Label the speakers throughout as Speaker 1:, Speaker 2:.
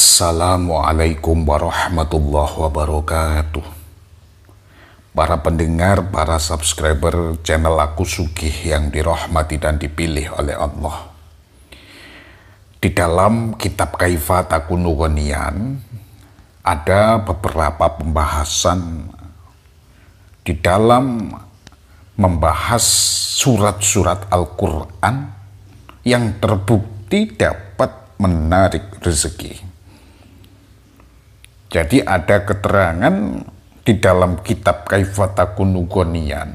Speaker 1: Assalamualaikum warahmatullahi wabarakatuh. Para pendengar, para subscriber channel Aku Sugih yang dirahmati dan dipilih oleh Allah. Di dalam kitab Kaifa Takunu Ghaniyan ada beberapa pembahasan di dalam membahas surat-surat Al-Quran yang terbukti dapat menarik rezeki. Jadi ada keterangan di dalam kitab Kaifa Takunu Ghaniyan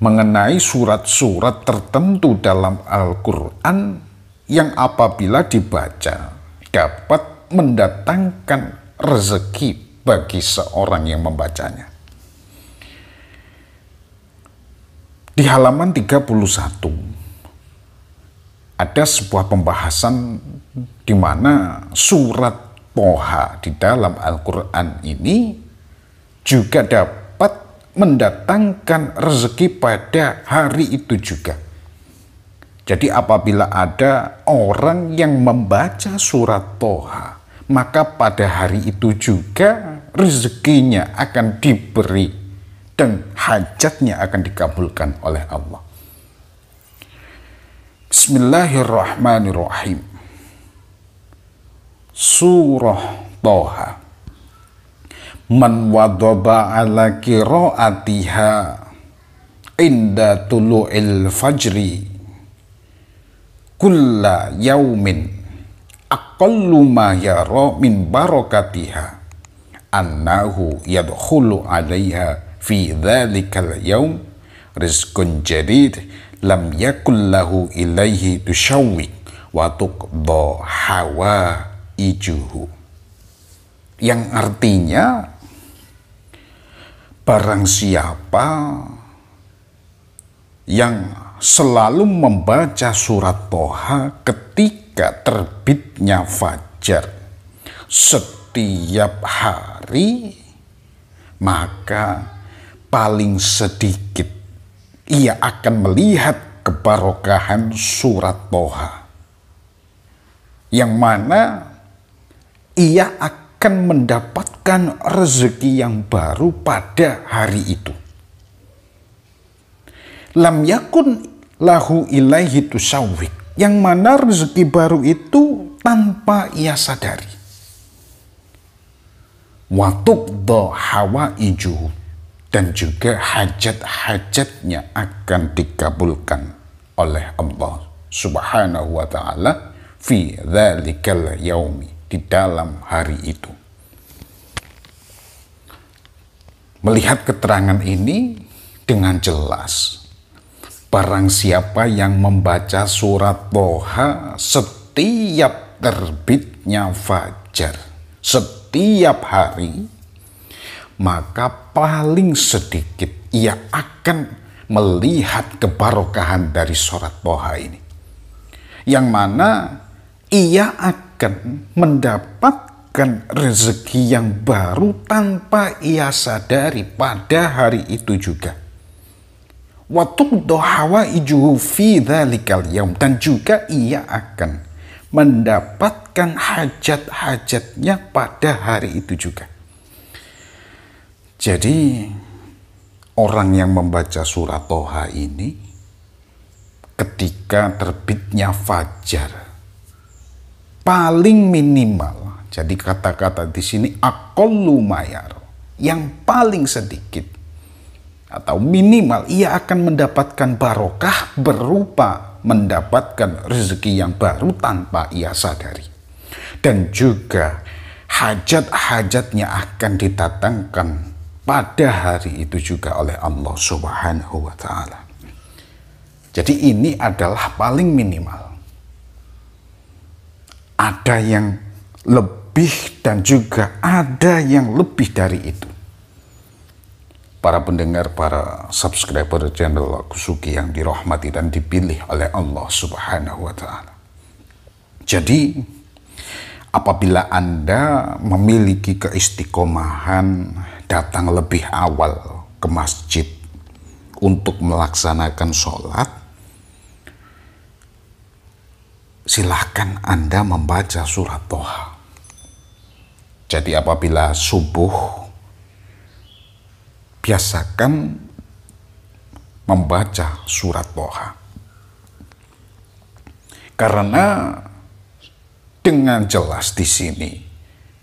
Speaker 1: mengenai surat-surat tertentu dalam Al-Quran yang apabila dibaca dapat mendatangkan rezeki bagi seorang yang membacanya. Di halaman 31 ada sebuah pembahasan di mana surat Toha di dalam Al-Quran ini juga dapat mendatangkan rezeki pada hari itu juga. Jadi apabila ada orang yang membaca surat Toha, maka pada hari itu juga rezekinya akan diberi dan hajatnya akan dikabulkan oleh Allah. Bismillahirrahmanirrahim. Surah Toha. Man wadaba ala qiraatiha inda tulu'il fajri kulla yaumin aqallu ma yara min barakatiha annahu yadkhulu alaiha fi dhalikal yaum rizqun jadid lam yakul lahu ilaihi tusyawwik wa tuqda hawaijuhu, yang artinya barang siapa yang selalu membaca surat Toha ketika terbitnya fajar setiap hari, maka paling sedikit ia akan melihat kebarokahan surat Toha, yang mana ia akan mendapatkan rezeki yang baru pada hari itu. Lam yakun lahu ilaihi tusawwik, yang mana rezeki baru itu tanpa ia sadari. Wa tuqda hawaijuhu, dan juga hajat-hajatnya akan dikabulkan oleh Allah Subhanahu wa ta'ala fi dzalikal yaumi, di dalam hari itu. Melihat keterangan ini dengan jelas, barang siapa yang membaca surat Toha setiap terbitnya fajar setiap hari, maka paling sedikit ia akan melihat kebarokahan dari surat Toha ini, yang mana ia akan mendapatkan rezeki yang baru tanpa ia sadari pada hari itu juga. Wa tuqda hawaijuhu fi dzalikal yaum, dan juga ia akan mendapatkan hajat-hajatnya pada hari itu juga. Jadi orang yang membaca surat Toha ini ketika terbitnya fajar paling minimal, jadi kata-kata di sini aqallu mayar, yang paling sedikit atau minimal ia akan mendapatkan barokah berupa mendapatkan rezeki yang baru tanpa ia sadari, dan juga hajat-hajatnya akan didatangkan pada hari itu juga oleh Allah Subhanahu wa ta'ala. Jadi ini adalah paling minimal. Ada yang lebih dan juga ada yang lebih dari itu. Para pendengar, para subscriber channel Aku Sugih yang dirahmati dan dipilih oleh Allah Subhanahu wa ta'ala. Jadi apabila Anda memiliki keistiqomahan datang lebih awal ke masjid untuk melaksanakan sholat, silahkan Anda membaca surat Toha. Jadi apabila subuh, biasakan membaca surat Toha. Karena dengan jelas di sini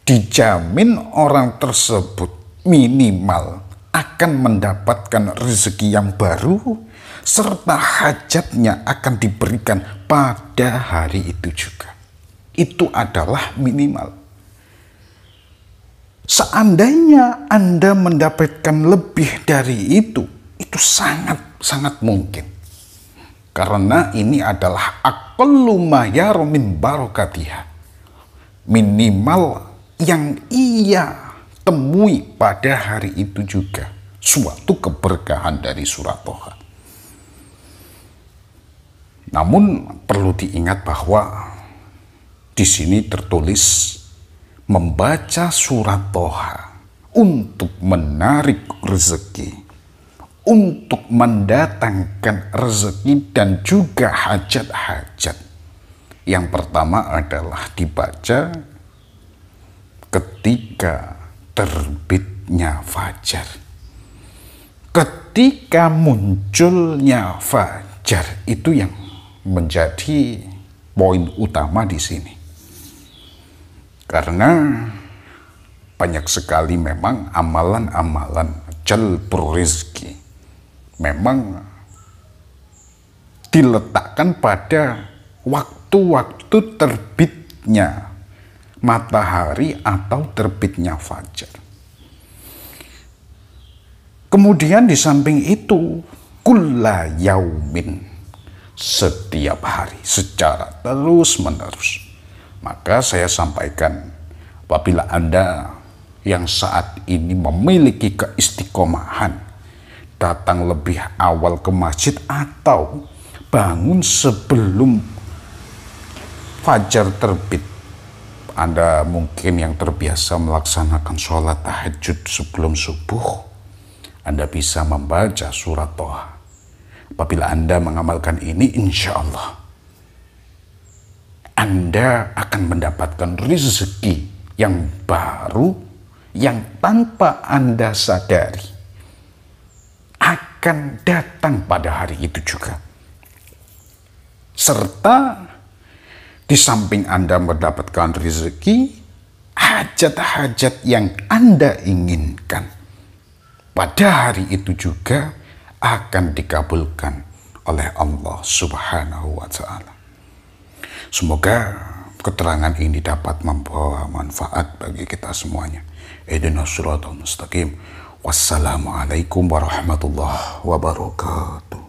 Speaker 1: dijamin orang tersebut minimal akan mendapatkan rezeki yang baru serta hajatnya akan diberikan pada hari itu juga. Itu adalah minimal. Seandainya Anda mendapatkan lebih dari itu sangat mungkin. Karena ini adalah aqallu ma yaru min barakatiha. Minimal yang ia temui pada hari itu juga suatu keberkahan dari surat Toha. Namun perlu diingat bahwa di sini tertulis membaca surat Toha untuk menarik rezeki, untuk mendatangkan rezeki dan juga hajat-hajat. Yang pertama adalah dibaca ketika terbitnya fajar. Ketika munculnya fajar, itu yang menjadi poin utama di sini. Karena banyak sekali memang amalan-amalan jalbur rezeki memang diletakkan pada waktu-waktu terbitnya matahari atau terbitnya fajar. Kemudian di samping itu, kulla yaumin, setiap hari secara terus-menerus. Maka saya sampaikan, apabila Anda yang saat ini memiliki keistiqomahan, datang lebih awal ke masjid atau bangun sebelum fajar terbit. Anda mungkin yang terbiasa melaksanakan sholat tahajud sebelum subuh, Anda bisa membaca surat Toha. Apabila Anda mengamalkan ini, insya Allah Anda akan mendapatkan rezeki yang baru yang tanpa Anda sadari akan datang pada hari itu juga. Serta di samping Anda mendapatkan rezeki, hajat-hajat yang Anda inginkan pada hari itu juga akan dikabulkan oleh Allah Subhanahu wa Ta'ala. Semoga keterangan ini dapat membawa manfaat bagi kita semuanya. Ihdinas siratal mustaqim. Wassalamualaikum warahmatullahi wabarakatuh.